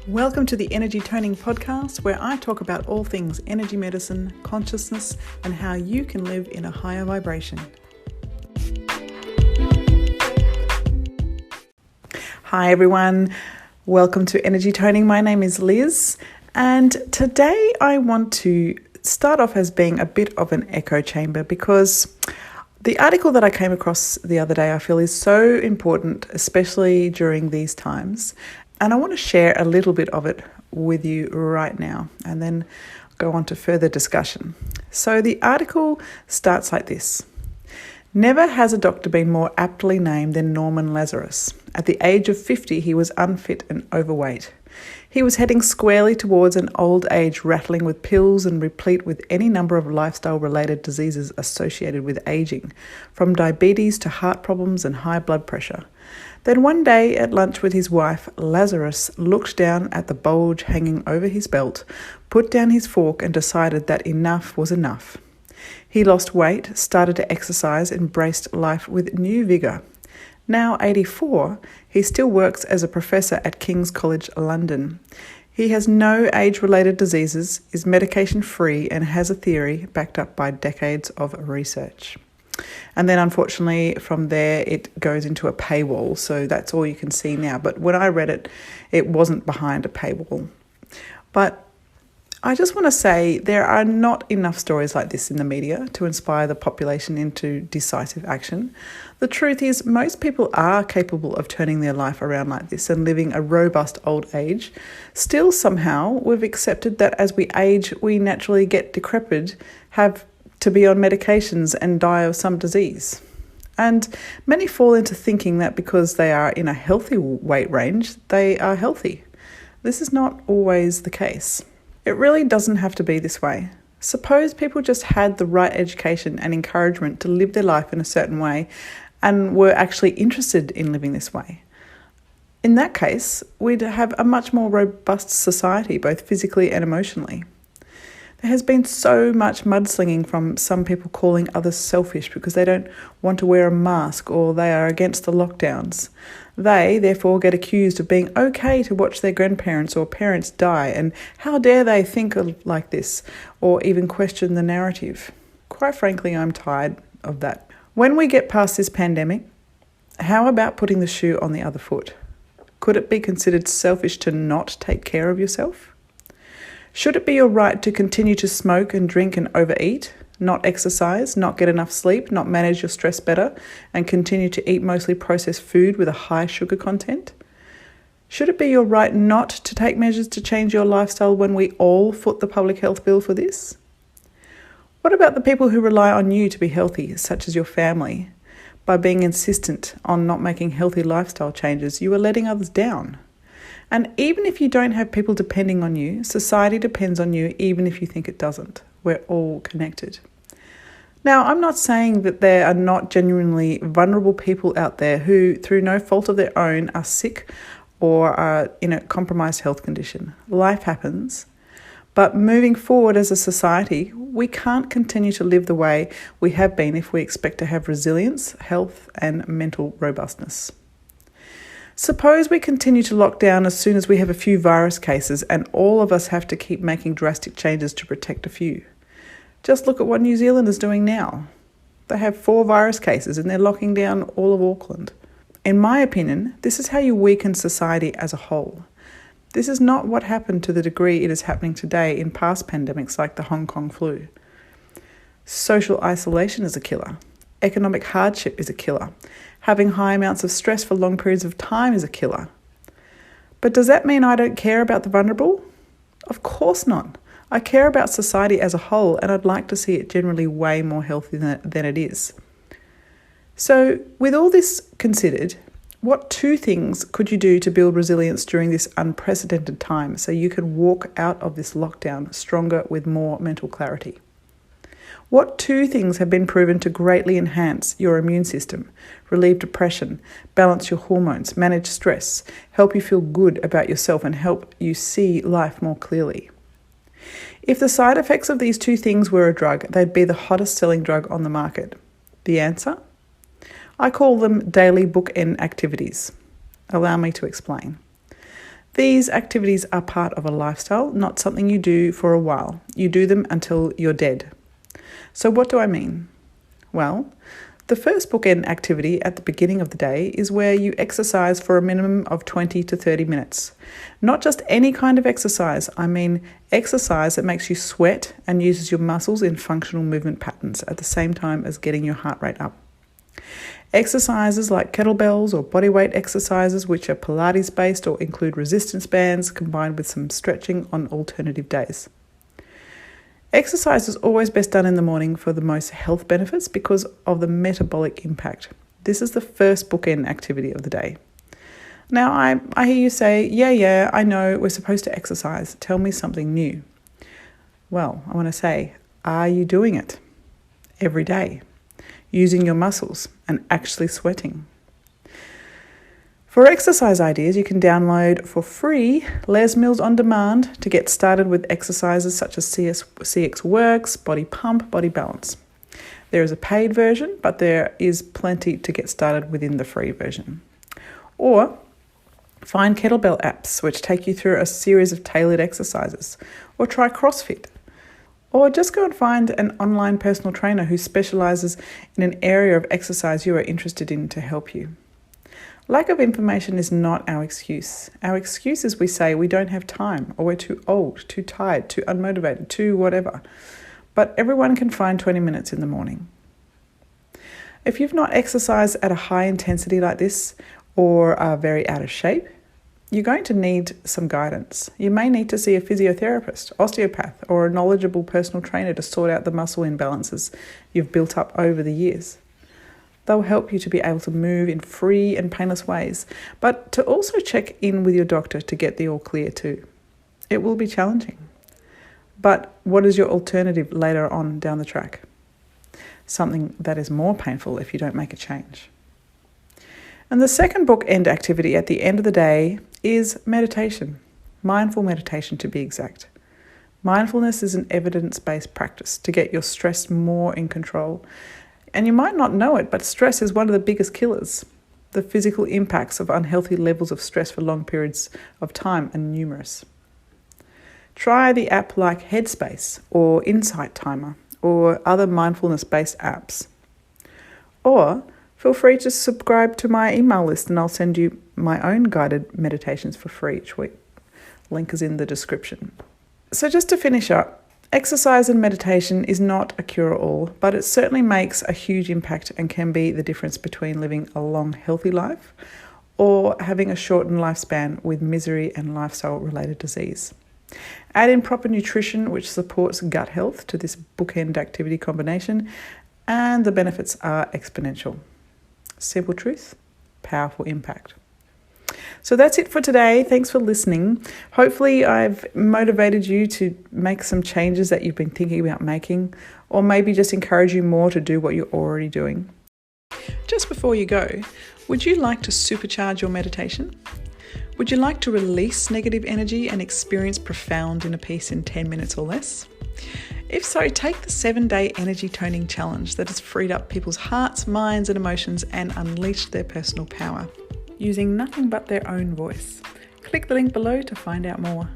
Welcome to the Energy Toning Podcast, where I talk about all things energy medicine, consciousness, and how you can live in a higher vibration. Hi everyone, welcome to Energy Toning. My name is Liz, and today I want to start off as being a bit of an echo chamber because the article that I came across the other day I feel is so important, especially during these times. And I want to share a little bit of it with you right now and then go on to further discussion. So the article starts like this. Never has a doctor been more aptly named than Norman Lazarus. At the age of 50, he was unfit and overweight. He was heading squarely towards an old age rattling with pills and replete with any number of lifestyle-related diseases associated with aging, from diabetes to heart problems and high blood pressure. Then one day at lunch with his wife, Lazarus looked down at the bulge hanging over his belt, put down his fork and decided that enough was enough. He lost weight, started to exercise, embraced life with new vigour. Now 84, he still works as a professor at King's College London. He has no age-related diseases, is medication-free and has a theory backed up by decades of research. And then unfortunately from there it goes into a paywall, so that's all you can see now. But when I read it, it wasn't behind a paywall. But I just want to say there are not enough stories like this in the media to inspire the population into decisive action. The truth is most people are capable of turning their life around like this and living a robust old age. Still somehow we've accepted that as we age we naturally get decrepit, have to be on medications and die of some disease. And many fall into thinking that because they are in a healthy weight range, they are healthy. This is not always the case. It really doesn't have to be this way. Suppose people just had the right education and encouragement to live their life in a certain way and were actually interested in living this way. In that case, we'd have a much more robust society, both physically and emotionally. There has been so much mudslinging from some people calling others selfish because they don't want to wear a mask or they are against the lockdowns. They, therefore, get accused of being okay to watch their grandparents or parents die, and how dare they think like this or even question the narrative. Quite frankly, I'm tired of that. When we get past this pandemic, how about putting the shoe on the other foot? Could it be considered selfish to not take care of yourself? Should it be your right to continue to smoke and drink and overeat, not exercise, not get enough sleep, not manage your stress better, and continue to eat mostly processed food with a high sugar content? Should it be your right not to take measures to change your lifestyle when we all foot the public health bill for this? What about the people who rely on you to be healthy, such as your family? By being insistent on not making healthy lifestyle changes, you are letting others down. And even if you don't have people depending on you, society depends on you even if you think it doesn't. We're all connected. Now, I'm not saying that there are not genuinely vulnerable people out there who, through no fault of their own, are sick or are in a compromised health condition. Life happens. But moving forward as a society, we can't continue to live the way we have been if we expect to have resilience, health, and mental robustness. Suppose we continue to lock down as soon as we have a few virus cases and all of us have to keep making drastic changes to protect a few. Just look at what New Zealand is doing now. They have 4 virus cases and they're locking down all of Auckland. In my opinion, this is how you weaken society as a whole. This is not what happened to the degree it is happening today in past pandemics like the Hong Kong flu. Social isolation is a killer. Economic hardship is a killer. Having high amounts of stress for long periods of time is a killer. But does that mean I don't care about the vulnerable? Of course not. I care about society as a whole and I'd like to see it generally way more healthy than it is. So with all this considered, what 2 things could you do to build resilience during this unprecedented time so you can walk out of this lockdown stronger with more mental clarity? What 2 things have been proven to greatly enhance your immune system, relieve depression, balance your hormones, manage stress, help you feel good about yourself and help you see life more clearly? If the side effects of these 2 things were a drug, they'd be the hottest selling drug on the market. The answer? I call them daily bookend activities. Allow me to explain. These activities are part of a lifestyle, not something you do for a while. You do them until you're dead. So what do I mean? Well, the first bookend activity at the beginning of the day is where you exercise for a minimum of 20 to 30 minutes. Not just any kind of exercise, I mean exercise that makes you sweat and uses your muscles in functional movement patterns at the same time as getting your heart rate up. Exercises like kettlebells or bodyweight exercises, which are Pilates based or include resistance bands combined with some stretching on alternative days. Exercise is always best done in the morning for the most health benefits because of the metabolic impact. This is the first bookend activity of the day. Now, I hear you say, yeah, I know we're supposed to exercise. Tell me something new. Well, I want to say, are you doing it every day? Using your muscles and actually sweating? For exercise ideas, you can download for free Les Mills On Demand to get started with exercises such as CX Works, Body Pump, Body Balance. There is a paid version, but there is plenty to get started within the free version. Or find kettlebell apps which take you through a series of tailored exercises. Or try CrossFit. Or just go and find an online personal trainer who specializes in an area of exercise you are interested in to help you. Lack of information is not our excuse. Our excuse is we say we don't have time, or we're too old, too tired, too unmotivated, too whatever. But everyone can find 20 minutes in the morning. If you've not exercised at a high intensity like this, or are very out of shape, you're going to need some guidance. You may need to see a physiotherapist, osteopath, or a knowledgeable personal trainer to sort out the muscle imbalances you've built up over the years. They'll help you to be able to move in free and painless ways, but to also check in with your doctor to get the all clear too. It will be challenging. But what is your alternative later on down the track? Something that is more painful if you don't make a change. And the second bookend activity at the end of the day is meditation. Mindful meditation, to be exact. Mindfulness is an evidence-based practice to get your stress more in control. And you might not know it, but stress is one of the biggest killers. The physical impacts of unhealthy levels of stress for long periods of time are numerous. Try the app like Headspace or Insight Timer or other mindfulness-based apps. Or feel free to subscribe to my email list and I'll send you my own guided meditations for free each week. Link is in the description. So just to finish up, exercise and meditation is not a cure-all, but it certainly makes a huge impact and can be the difference between living a long, healthy life or having a shortened lifespan with misery and lifestyle-related disease. Add in proper nutrition, which supports gut health, to this bookend activity combination, and the benefits are exponential. Simple truth, powerful impact. So that's it for today. Thanks for listening. Hopefully I've motivated you to make some changes that you've been thinking about making, or maybe just encourage you more to do what you're already doing. Just before you go, would you like to supercharge your meditation? Would you like to release negative energy and experience profound inner peace in 10 minutes or less? If so, take the 7-day energy toning challenge that has freed up people's hearts, minds and emotions and unleashed their personal power using nothing but their own voice. Click the link below to find out more.